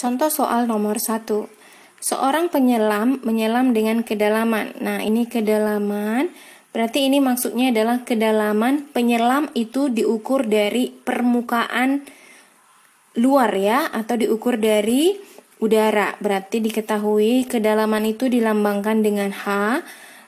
Contoh soal nomor 1. Seorang penyelam menyelam dengan kedalaman. Nah, ini kedalaman. Berarti ini maksudnya adalah kedalaman penyelam itu diukur dari permukaan luar ya, atau diukur dari udara. Berarti diketahui kedalaman itu dilambangkan dengan H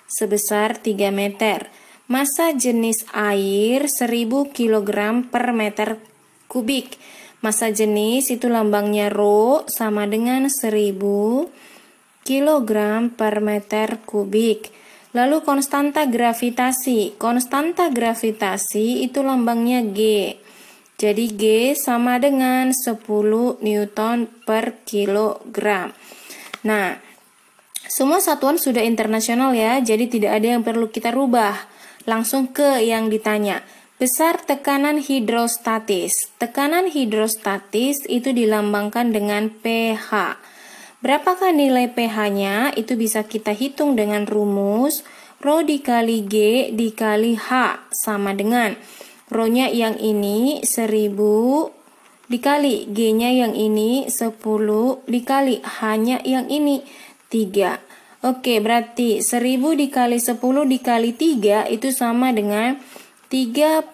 sebesar 3 meter. Massa jenis air 1000 kg per meter kubik. Massa jenis itu lambangnya Rho sama dengan 1000 kg per meter kubik. Lalu konstanta gravitasi. Konstanta gravitasi itu lambangnya G. Jadi G sama dengan 10 Newton per kilogram. Nah, semua satuan sudah internasional ya, jadi tidak ada yang perlu kita rubah. Langsung ke yang ditanya. Besar tekanan hidrostatis. Tekanan hidrostatis itu dilambangkan dengan pH. Berapakah nilai pH-nya? Itu bisa kita hitung dengan rumus Rho dikali G dikali H sama dengan Rho-nya yang ini 1000 dikali G-nya yang ini 10 dikali H-nya yang ini 3. Oke, berarti 1000 dikali 10 dikali 3 itu sama dengan 30.000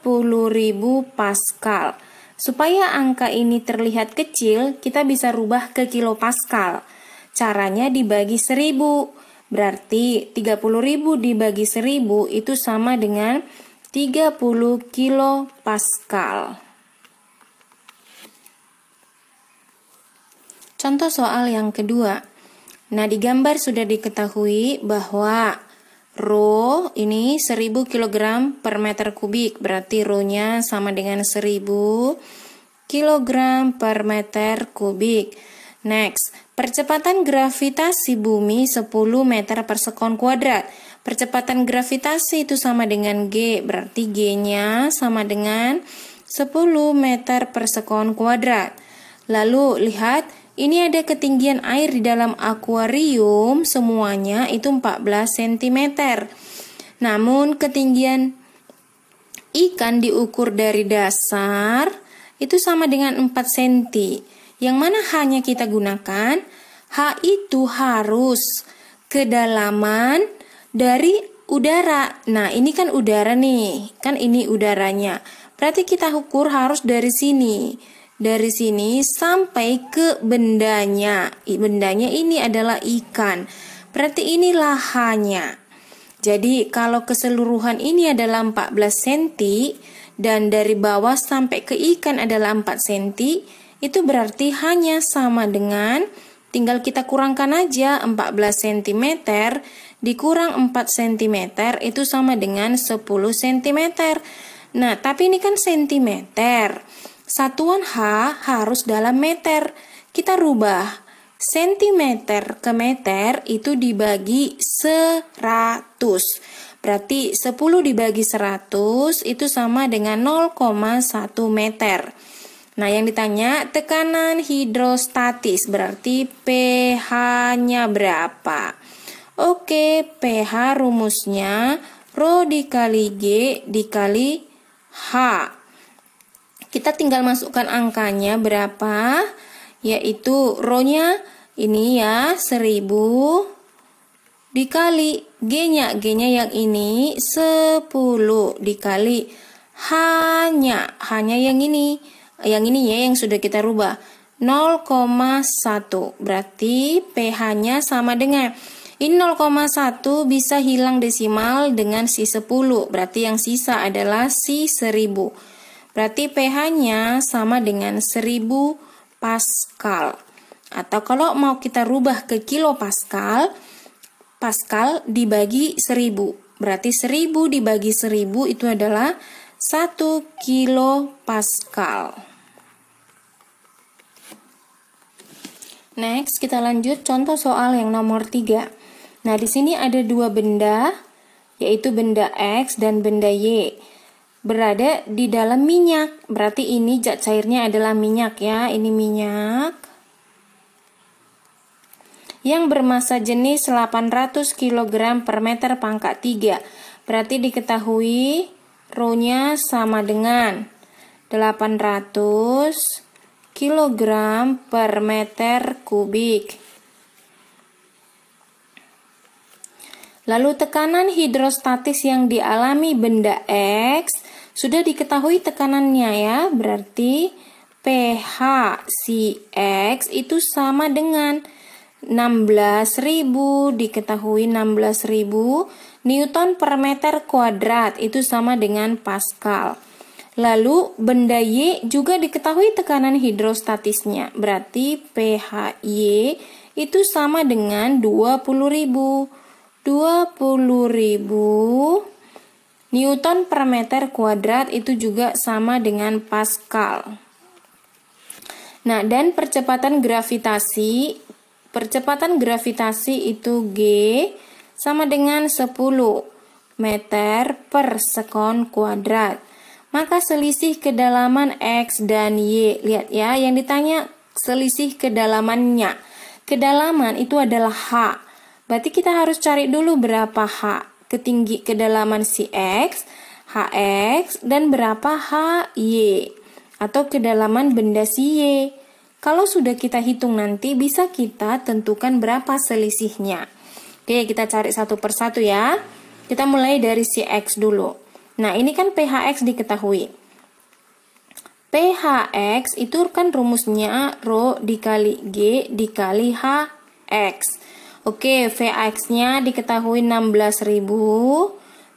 Pascal. Supaya angka ini terlihat kecil, kita bisa rubah ke kilopascal. Caranya dibagi 1000. Berarti 30.000 dibagi 1000 itu sama dengan 30 kilopascal. Contoh soal yang kedua. Nah, di gambar sudah diketahui bahwa Rho ini 1000 kg per meter kubik, berarti Rho-nya sama dengan 1000 kg per meter kubik. Next, percepatan gravitasi bumi 10 meter per sekon kuadrat. Percepatan gravitasi itu sama dengan G, berarti G-nya sama dengan 10 meter per sekon kuadrat. Lalu lihat, ini ada ketinggian air di dalam akuarium, semuanya itu 14 cm. Namun ketinggian ikan diukur dari dasar itu sama dengan 4 cm. Yang mana H-nya kita gunakan? H itu harus kedalaman dari udara. Nah, ini kan udara nih, kan ini udaranya. Berarti kita ukur harus dari sini. Dari sini sampai ke bendanya. Bendanya ini adalah ikan. Berarti inilah H-nya. Jadi kalau keseluruhan ini adalah 14 cm dan dari bawah sampai ke ikan adalah 4 cm, itu berarti H-nya sama dengan, tinggal kita kurangkan aja, 14 cm dikurang 4 cm itu sama dengan 10 cm. Nah, tapi ini kan centimeter. Satuan H harus dalam meter. Kita rubah sentimeter ke meter itu dibagi 100. Berarti 10 dibagi 100 itu sama dengan 0,1 meter. Nah, yang ditanya tekanan hidrostatis, berarti pH-nya berapa? Oke, pH rumusnya Rho dikali G dikali H. Kita tinggal masukkan angkanya berapa, yaitu Rho-nya ini ya 1000 dikali G-nya yang ini 10 dikali H-nya yang ini ya yang sudah kita rubah 0,1. Berarti pH-nya sama dengan ini 0,1 bisa hilang desimal dengan si 10, berarti yang sisa adalah si 1000. Berarti pH-nya sama dengan 1000 Pascal. Atau kalau mau kita rubah ke kilopascal, Pascal dibagi 1000. Berarti 1000 dibagi 1000 itu adalah 1 kilopascal. Next, kita lanjut contoh soal yang nomor 3. Nah, di sini ada dua benda, yaitu benda X dan benda Y. Berada di dalam minyak. Berarti ini zat cairnya adalah minyak ya. Ini minyak yang bermassa jenis 800 kg per meter pangkat 3. Berarti diketahui Rho-nya sama dengan 800 kilogram per meter kubik. Lalu tekanan hidrostatis yang dialami benda X sudah diketahui tekanannya ya, berarti pH si X itu sama dengan 16.000, diketahui 16.000 Newton per meter kuadrat, itu sama dengan Pascal. Lalu benda Y juga diketahui tekanan hidrostatisnya, berarti pH Y itu sama dengan 20.000 Newton per meter kuadrat, itu juga sama dengan Pascal. Nah, dan percepatan gravitasi itu G sama dengan 10 meter per sekon kuadrat. Maka selisih kedalaman X dan Y, lihat ya, yang ditanya selisih kedalamannya. Kedalaman itu adalah H. Berarti kita harus cari dulu berapa H, kedalaman si X, Hx, dan berapa Hy, atau kedalaman benda si Y. Kalau sudah kita hitung nanti, bisa kita tentukan berapa selisihnya. Oke, kita cari satu persatu ya. Kita mulai dari si X dulu. Nah, ini kan pHx diketahui. pHx itu kan rumusnya Rho dikali G dikali Hx. Oke, Vx-nya diketahui 16.000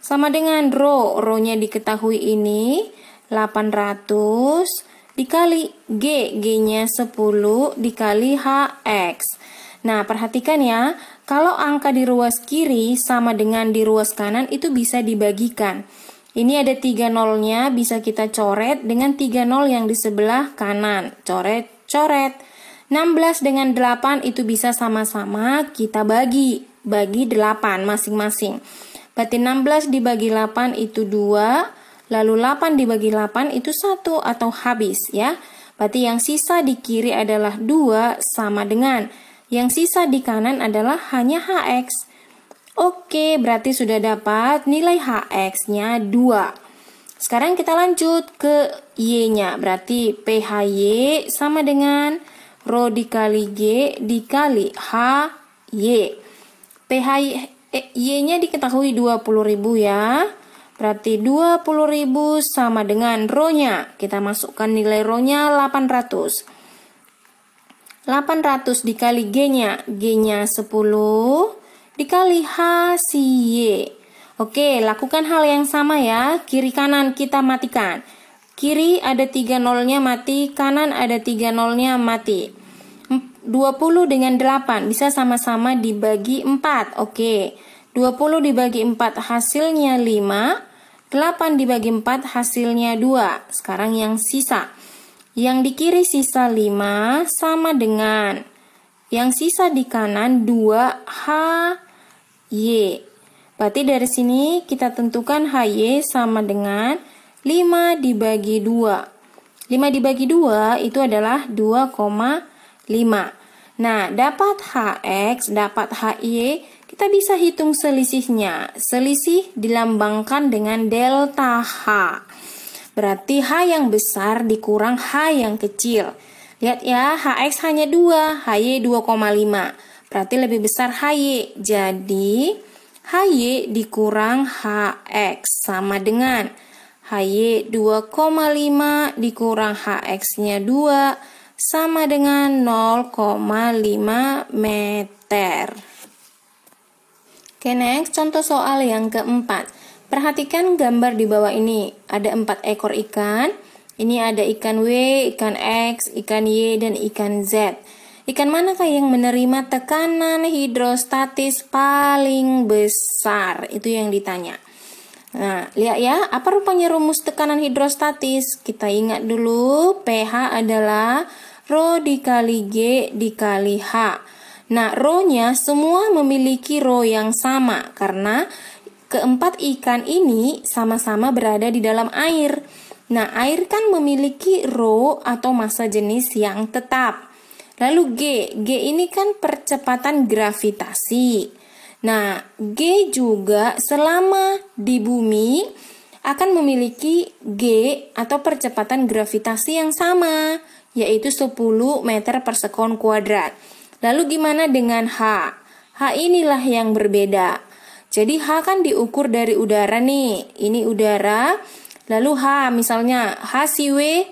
sama dengan Rho-nya diketahui ini 800 dikali G-nya 10 dikali Hx. Nah, perhatikan ya, kalau angka di ruas kiri sama dengan di ruas kanan itu bisa dibagikan. Ini ada 3 nolnya, bisa kita coret dengan 3 nol yang di sebelah kanan. Coret. 16 dengan 8 itu bisa sama-sama kita bagi 8 masing-masing. Berarti 16 dibagi 8 itu 2, lalu 8 dibagi 8 itu 1 atau habis ya. Berarti yang sisa di kiri adalah 2 sama dengan yang sisa di kanan adalah hanya Hx. Oke, berarti sudah dapat nilai Hx-nya 2. Sekarang kita lanjut ke Y-nya. Berarti pHy sama dengan Rho dikali G dikali Hy. pHy-nya diketahui 20.000 ya. Berarti 20.000 sama dengan Rho-nya. Kita masukkan nilai Rho-nya 800. 800 dikali G-nya. G-nya 10 dikali H si Y. Oke, lakukan hal yang sama ya. Kiri kanan kita matikan. Kiri ada 3 nolnya mati, kanan ada 3 nolnya mati. 20 dengan 8 bisa sama-sama dibagi 4. Oke, 20 dibagi 4 hasilnya 5, 8 dibagi 4 hasilnya 2. Sekarang yang sisa. Yang di kiri sisa 5 sama dengan yang sisa di kanan 2Hy. Berarti dari sini kita tentukan Hy sama dengan 5 dibagi 2. 5 dibagi 2 itu adalah 2,5. Nah, dapat Hx, dapat Hy, kita bisa hitung selisihnya. Selisih dilambangkan dengan delta H. Berarti H yang besar dikurang H yang kecil. Lihat ya, Hx hanya 2, Hy 2,5. Berarti lebih besar Hy. Jadi, Hy dikurang Hx sama dengan Hy 2,5 dikurang Hx-nya 2 sama dengan 0,5 meter. Oke, next, contoh soal yang keempat. Perhatikan gambar di bawah ini. Ada 4 ekor ikan. Ini ada ikan W, ikan X, ikan Y, dan ikan Z. Ikan manakah yang menerima tekanan hidrostatis paling besar? Itu yang ditanya. Nah, lihat ya, apa rupanya rumus tekanan hidrostatis? Kita ingat dulu, pH adalah Rho dikali G dikali H. Nah, Rho-nya semua memiliki Rho yang sama, karena keempat ikan ini sama-sama berada di dalam air. Nah, air kan memiliki Rho atau massa jenis yang tetap. Lalu G ini kan percepatan gravitasi. Nah, G juga selama di bumi akan memiliki G atau percepatan gravitasi yang sama. yaitu 10 meter per sekon kuadrat. Lalu gimana dengan H? H inilah yang berbeda. Jadi H kan diukur dari udara nih. Ini udara. Lalu H misalnya H si W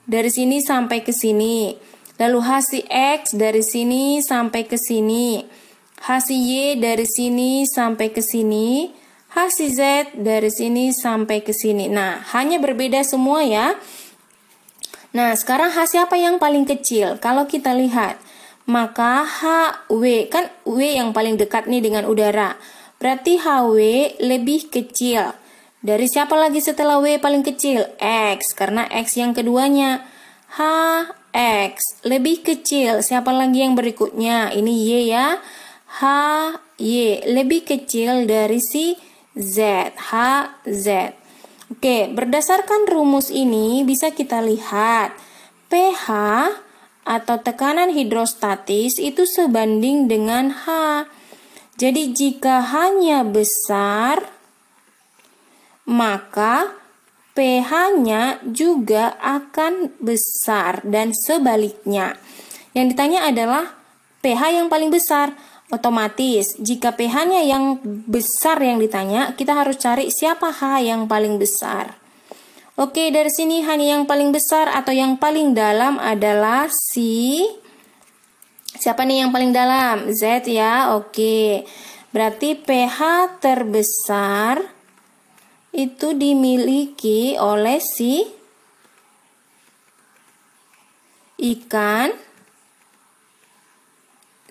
dari sini sampai ke sini. Lalu H si X dari sini sampai ke sini. H si Y dari sini sampai ke sini. H si Z dari sini sampai ke sini. Nah, hanya berbeda semua ya. Nah, sekarang H siapa yang paling kecil? Kalau kita lihat, maka HW, kan W yang paling dekat nih dengan udara. Berarti HW lebih kecil. Dari siapa lagi setelah W paling kecil? X, karena X yang keduanya. HX lebih kecil. Siapa lagi yang berikutnya? Ini Y ya. HY lebih kecil dari si Z. HZ. Oke, berdasarkan rumus ini bisa kita lihat pH atau tekanan hidrostatis itu sebanding dengan H. Jadi jika H-nya besar, maka pH-nya juga akan besar dan sebaliknya. Yang ditanya adalah pH yang paling besar. Otomatis jika pH-nya yang besar yang ditanya, kita harus cari siapa H yang paling besar. Oke, dari sini hanya yang paling besar atau yang paling dalam adalah siapa nih yang paling dalam? Z ya. Oke. Berarti pH terbesar itu dimiliki oleh si ikan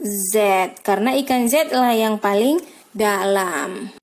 Z. Karena ikan Z lah yang paling dalam.